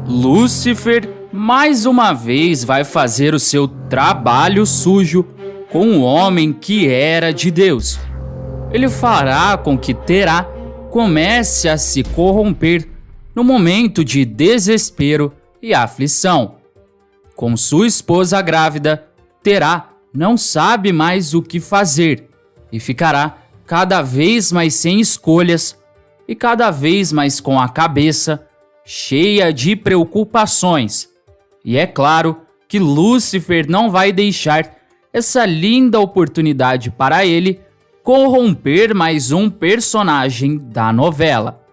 Lúcifer mais uma vez vai fazer o seu trabalho sujo com o homem que era de Deus. Ele fará com que Terá comece a se corromper no momento de desespero e aflição. Com sua esposa grávida, Terá não sabe mais o que fazer e ficará cada vez mais sem escolhas e cada vez mais com a cabeça cheia de preocupações. E é claro que Lúcifer não vai deixar essa linda oportunidade para ele corromper mais um personagem da novela.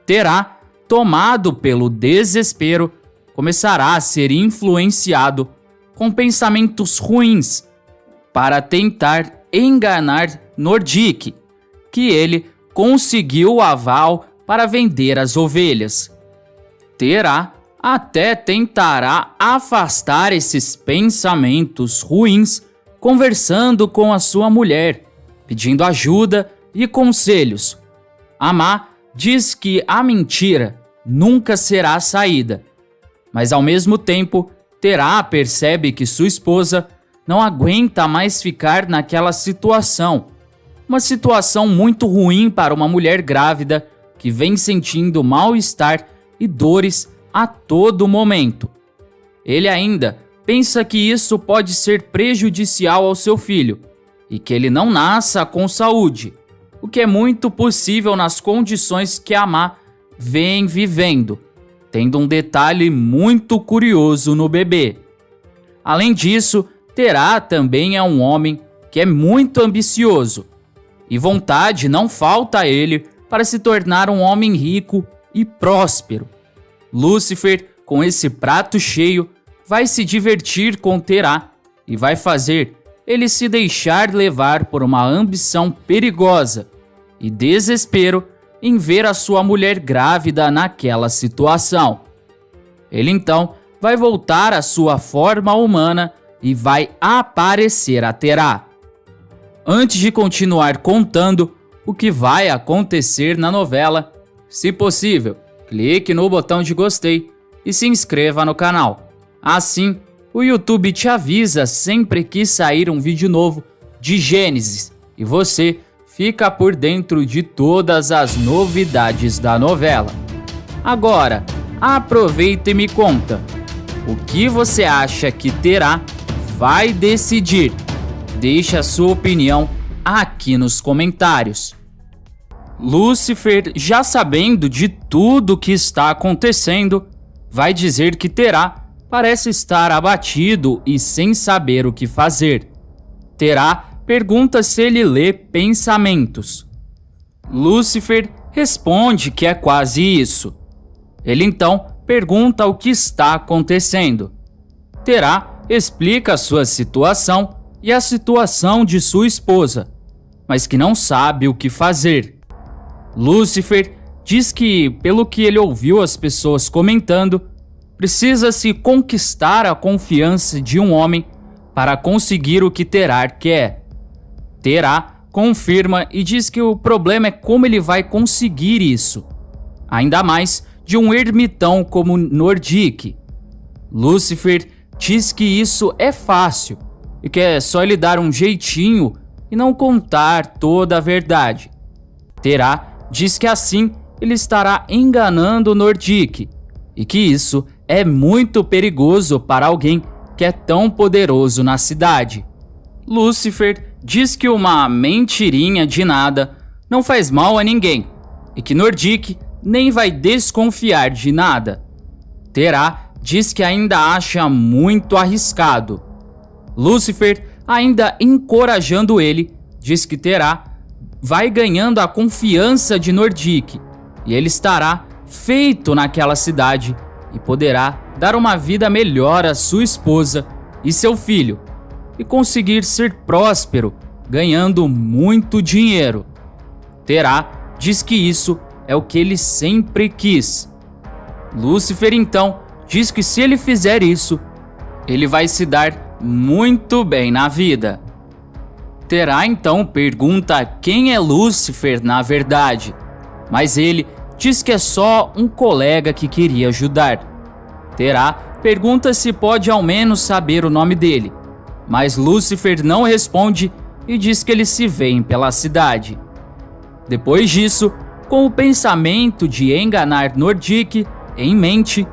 Terá, tomado pelo desespero, começará a ser influenciado com pensamentos ruins para tentar enganar Nordique, que ele conseguiu o aval para vender as ovelhas. Terá até tentará afastar esses pensamentos ruins conversando com a sua mulher, pedindo ajuda e conselhos. Amá diz que a mentira nunca será a saída, mas ao mesmo tempo Terá percebe que sua esposa não aguenta mais ficar naquela situação. Uma situação muito ruim para uma mulher grávida que vem sentindo mal-estar e dores a todo momento. Ele ainda pensa que isso pode ser prejudicial ao seu filho e que ele não nasça com saúde, o que é muito possível nas condições que Amá vem vivendo, tendo um detalhe muito curioso no bebê. Além disso, Terá também é um homem que é muito ambicioso e vontade não falta a ele para se tornar um homem rico e próspero. Lúcifer, com esse prato cheio, vai se divertir com Terá e vai fazer ele se deixar levar por uma ambição perigosa e desespero em ver a sua mulher grávida naquela situação. Ele então vai voltar à sua forma humana e vai aparecer a Terá. Antes de continuar contando o que vai acontecer na novela, se possível, clique no botão de gostei e se inscreva no canal. Assim, o YouTube te avisa sempre que sair um vídeo novo de Gênesis e você fica por dentro de todas as novidades da novela. Agora, aproveita e me conta, o que você acha que Terá vai decidir? Deixe a sua opinião aqui nos comentários. Lúcifer, já sabendo de tudo que está acontecendo, vai dizer que Terá parece estar abatido e sem saber o que fazer. Terá pergunta se ele lê pensamentos. Lúcifer responde que é quase isso. Ele então pergunta o que está acontecendo. Terá explica a sua situação e a situação de sua esposa, mas que não sabe o que fazer. Lúcifer diz que, pelo que ele ouviu as pessoas comentando, precisa-se conquistar a confiança de um homem para conseguir o que Terá quer. Terá confirma e diz que o problema é como ele vai conseguir isso, ainda mais de um ermitão como Nordique. Lúcifer diz que isso é fácil e que é só ele dar um jeitinho e não contar toda a verdade. Terá diz que assim ele estará enganando Nordique e que isso é muito perigoso para alguém que é tão poderoso na cidade. Lúcifer diz que uma mentirinha de nada não faz mal a ninguém e que Nordique nem vai desconfiar de nada. Terá diz que ainda acha muito arriscado. Lúcifer, ainda encorajando ele, diz que Terá vai ganhando a confiança de Nordique e ele estará feito naquela cidade e poderá dar uma vida melhor a sua esposa e seu filho e conseguir ser próspero, ganhando muito dinheiro. Terá diz que isso é o que ele sempre quis. Lúcifer então diz que se ele fizer isso, ele vai se dar muito bem na vida. Terá então pergunta quem é Lúcifer na verdade, mas ele diz que é só um colega que queria ajudar. Terá pergunta se pode ao menos saber o nome dele, mas Lúcifer não responde e diz que eles se veem pela cidade. Depois disso, com o pensamento de enganar Nordic em mente,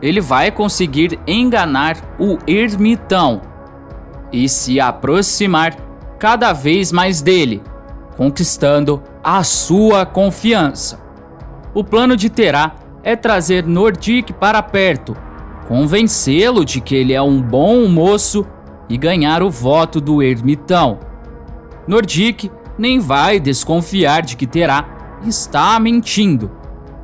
ele vai conseguir enganar o ermitão e se aproximar cada vez mais dele, conquistando a sua confiança. O plano de Terá é trazer Nordic para perto, convencê-lo de que ele é um bom moço e ganhar o voto do ermitão. Nordic nem vai desconfiar de que Terá está mentindo,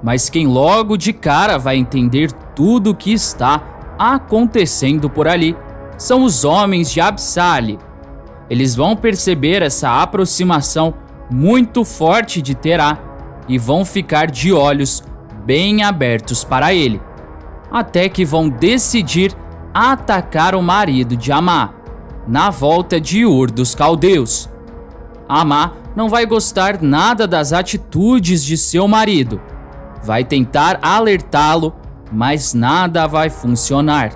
mas quem logo de cara vai entender tudo o que está acontecendo por ali são os homens de Absali. Eles vão perceber essa aproximação muito forte de Terá e vão ficar de olhos bem abertos para ele, até que vão decidir atacar o marido de Amá, na volta de Ur dos Caldeus. Amá não vai gostar nada das atitudes de seu marido. Vai tentar alertá-lo, mas nada vai funcionar.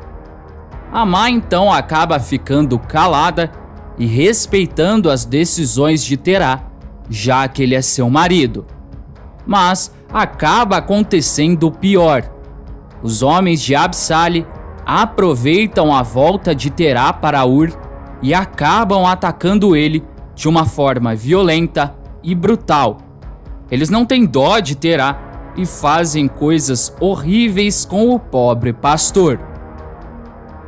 Amá então acaba ficando calada e respeitando as decisões de Terá, já que ele é seu marido. Mas acaba acontecendo o pior. Os homens de Absali aproveitam a volta de Terá para Ur e acabam atacando ele de uma forma violenta e brutal. Eles não têm dó de Terá e fazem coisas horríveis com o pobre pastor.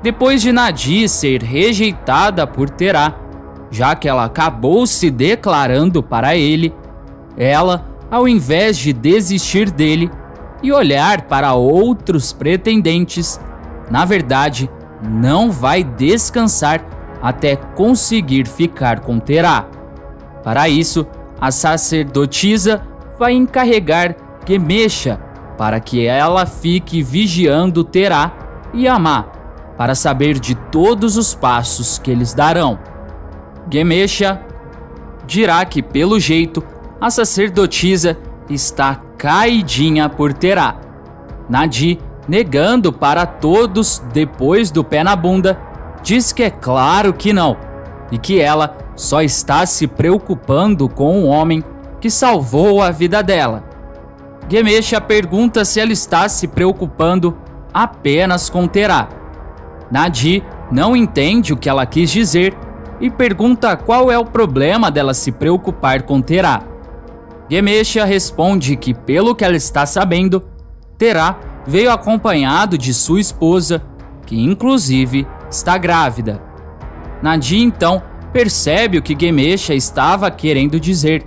Depois de Nadi ser rejeitada por Terá, já que ela acabou se declarando para ele, ela, ao invés de desistir dele e olhar para outros pretendentes, na verdade, não vai descansar até conseguir ficar com Terá. Para isso, a sacerdotisa vai encarregar Gemesha para que ela fique vigiando Terá e Amá, para saber de todos os passos que eles darão. Gemesha dirá que, pelo jeito, a sacerdotisa está caidinha por Terá. Nadi, negando para todos depois do pé na bunda, diz que é claro que não, e que ela só está se preocupando com o homem que salvou a vida dela. Gemesha pergunta se ela está se preocupando apenas com Terá. Nadi não entende o que ela quis dizer e pergunta qual é o problema dela se preocupar com Terá. Gemesha responde que, pelo que ela está sabendo, Terá veio acompanhado de sua esposa, que inclusive está grávida. Nadi então percebe o que Gemesha estava querendo dizer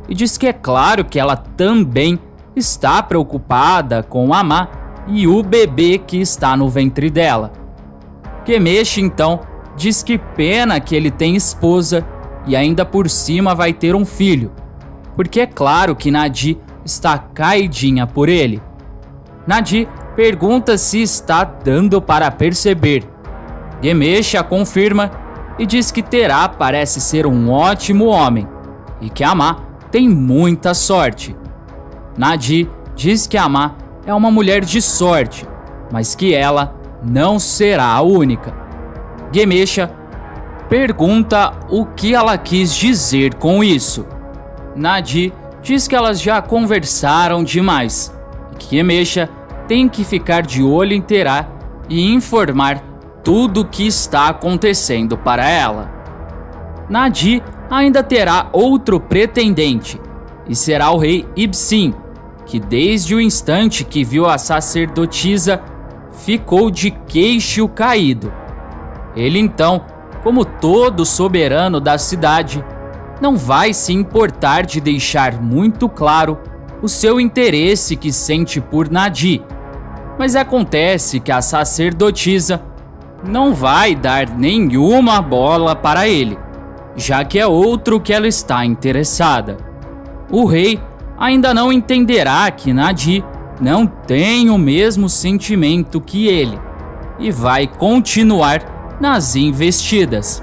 e diz que é claro que ela também está preocupada com Amá e o bebê que está no ventre dela. Gemesha então diz que pena que ele tem esposa e ainda por cima vai ter um filho, porque é claro que Nadi está caidinha por ele. Nadi pergunta se está dando para perceber. Gemesha confirma e diz que Terá parece ser um ótimo homem e que Amá tem muita sorte. Nadi diz que Amá é uma mulher de sorte, mas que ela não será a única. Gemesha pergunta o que ela quis dizer com isso. Nadi diz que elas já conversaram demais e que Gemesha tem que ficar de olho em Terá e informar tudo o que está acontecendo para ela. Nadi ainda terá outro pretendente, e será o rei Ibsin, que desde o instante que viu a sacerdotisa, ficou de queixo caído. Ele então, como todo soberano da cidade, não vai se importar de deixar muito claro o seu interesse que sente por Nadi, mas acontece que a sacerdotisa não vai dar nenhuma bola para ele, já que é outro que ela está interessada. O rei ainda não entenderá que Nadi não tem o mesmo sentimento que ele e vai continuar nas investidas.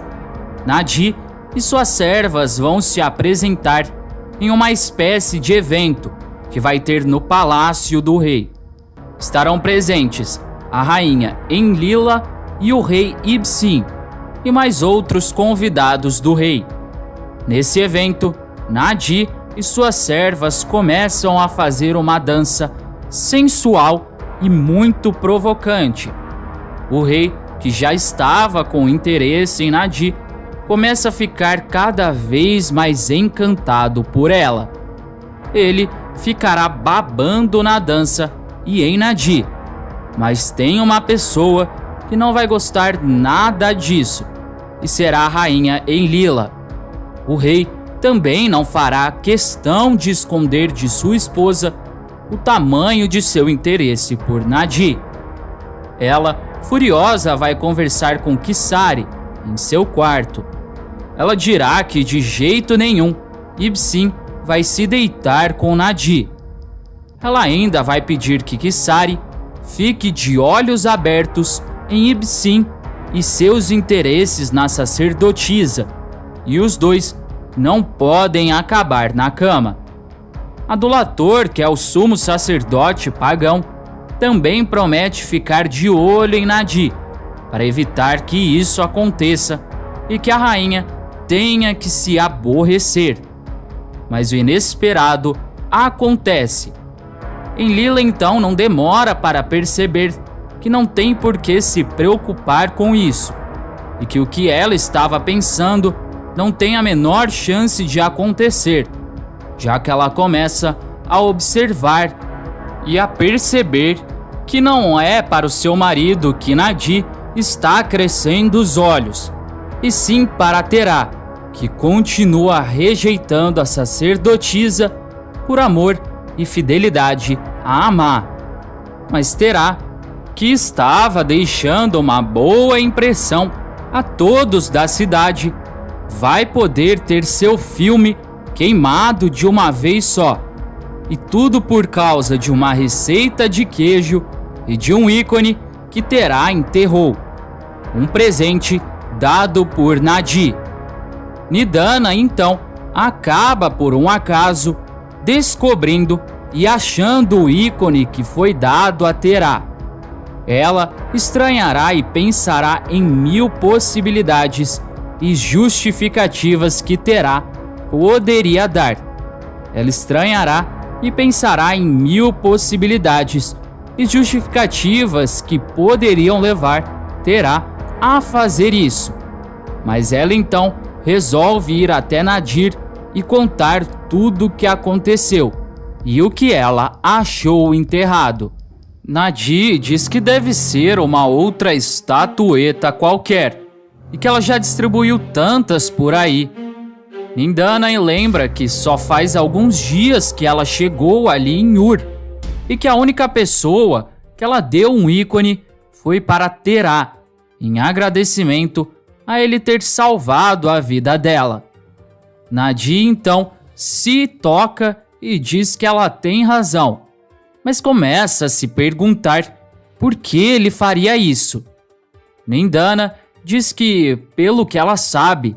Nadi e suas servas vão se apresentar em uma espécie de evento que vai ter no palácio do rei. Estarão presentes a rainha Enlila e o rei Ibsin, e mais outros convidados do rei. Nesse evento, Nadi e suas servas começam a fazer uma dança sensual e muito provocante. O rei, que já estava com interesse em Nadi, começa a ficar cada vez mais encantado por ela. Ele ficará babando na dança e em Nadi, mas tem uma pessoa que não vai gostar nada disso, e será a rainha Enlila. O rei também não fará questão de esconder de sua esposa o tamanho de seu interesse por Nadi. Ela, furiosa, vai conversar com Kisari em seu quarto. Ela dirá que de jeito nenhum Ibsin vai se deitar com Nadi. Ela ainda vai pedir que Kisari fique de olhos abertos em Ibsin e seus interesses na sacerdotisa, e os dois não podem acabar na cama. Adulator, que é o sumo sacerdote pagão, também promete ficar de olho em Nadi, para evitar que isso aconteça e que a rainha tenha que se aborrecer. Mas o inesperado acontece. Enlila então não demora para perceber que não tem por que se preocupar com isso, e que o que ela estava pensando não tem a menor chance de acontecer, já que ela começa a observar e a perceber que não é para o seu marido que Nadi está crescendo os olhos, e sim para Terá, que continua rejeitando a sacerdotisa por amor e fidelidade a Amá. Mas Terá, que estava deixando uma boa impressão a todos da cidade, vai poder ter seu filme queimado de uma vez só. E tudo por causa de uma receita de queijo e de um ícone que Terá enterrou. Um presente dado por Nadi. Nidana, então, acaba por um acaso descobrindo e achando o ícone que foi dado a Terá. Ela estranhará e pensará em 1000 possibilidades e justificativas que Terá poderia dar. Ela estranhará e pensará em 1000 possibilidades e justificativas que poderiam levar Terá a fazer isso. Mas ela então resolve ir até Nadir e contar tudo o que aconteceu e o que ela achou enterrado. Nadir diz que deve ser uma outra estatueta qualquer e que ela já distribuiu tantas por aí. Nindana lembra que só faz alguns dias que ela chegou ali em Ur e que a única pessoa que ela deu um ícone foi para Terá, em agradecimento a ele ter salvado a vida dela. Nadi então se toca e diz que ela tem razão, mas começa a se perguntar por que ele faria isso. Nindana diz que, pelo que ela sabe,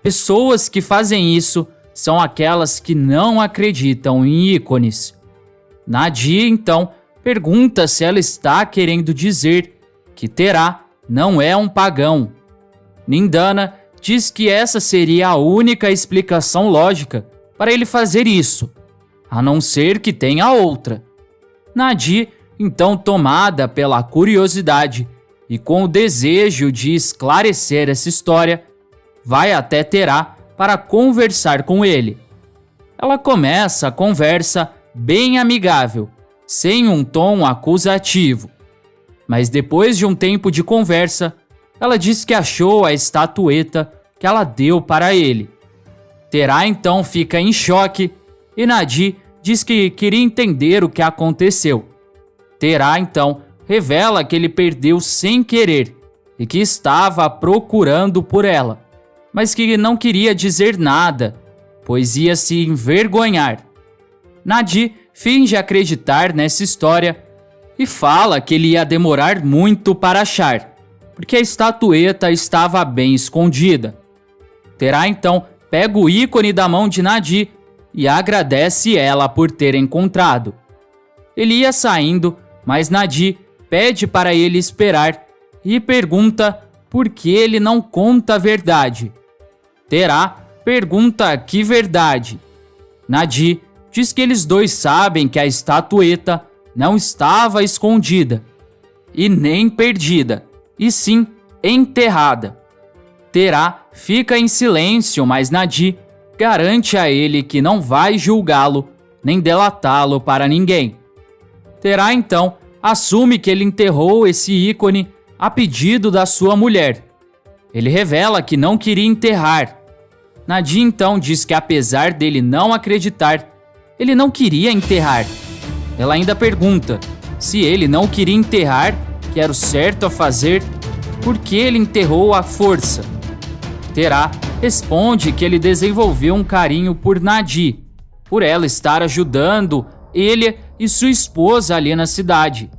pessoas que fazem isso são aquelas que não acreditam em ícones. Nadi então pergunta se ela está querendo dizer que Terá não é um pagão. Nindana diz que essa seria a única explicação lógica para ele fazer isso, a não ser que tenha outra. Nadi, então tomada pela curiosidade e com o desejo de esclarecer essa história, vai até Terá para conversar com ele. Ela começa a conversa bem amigável, sem um tom acusativo. Mas depois de um tempo de conversa, ela diz que achou a estatueta que ela deu para ele. Terá então fica em choque e Nadi diz que queria entender o que aconteceu. Terá então revela que ele perdeu sem querer e que estava procurando por ela, mas que não queria dizer nada, pois ia se envergonhar. Nadi finge acreditar nessa história e fala que ele ia demorar muito para achar, porque a estatueta estava bem escondida. Terá então pega o ícone da mão de Nadi e agradece ela por ter encontrado. Ele ia saindo, mas Nadi pede para ele esperar e pergunta por que ele não conta a verdade. Terá pergunta que verdade. Nadi diz que eles dois sabem que a estatueta não estava escondida e nem perdida, e sim enterrada. Terá fica em silêncio, mas Nadi garante a ele que não vai julgá-lo nem delatá-lo para ninguém. Terá então assume que ele enterrou esse ícone a pedido da sua mulher. Ele revela que não queria enterrar. Nadi então diz que apesar dele não acreditar, ele não queria enterrar. Ela ainda pergunta se ele não queria enterrar, que era o certo a fazer, por que ele enterrou à força. Terá responde que ele desenvolveu um carinho por Nadi, por ela estar ajudando ele e sua esposa ali na cidade.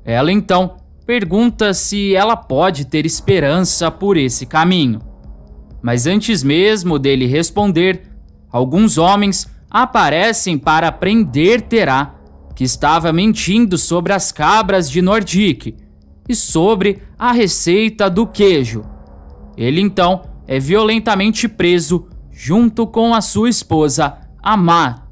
Ela então pergunta se ela pode ter esperança por esse caminho. Mas antes mesmo dele responder, alguns homens aparecem para prender Terá, que estava mentindo sobre as cabras de Nordic e sobre a receita do queijo. Ele então é violentamente preso junto com a sua esposa, Amá.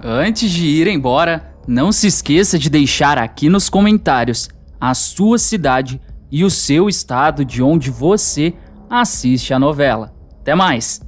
Antes de ir embora, não se esqueça de deixar aqui nos comentários a sua cidade e o seu estado de onde você assiste a novela. Até mais!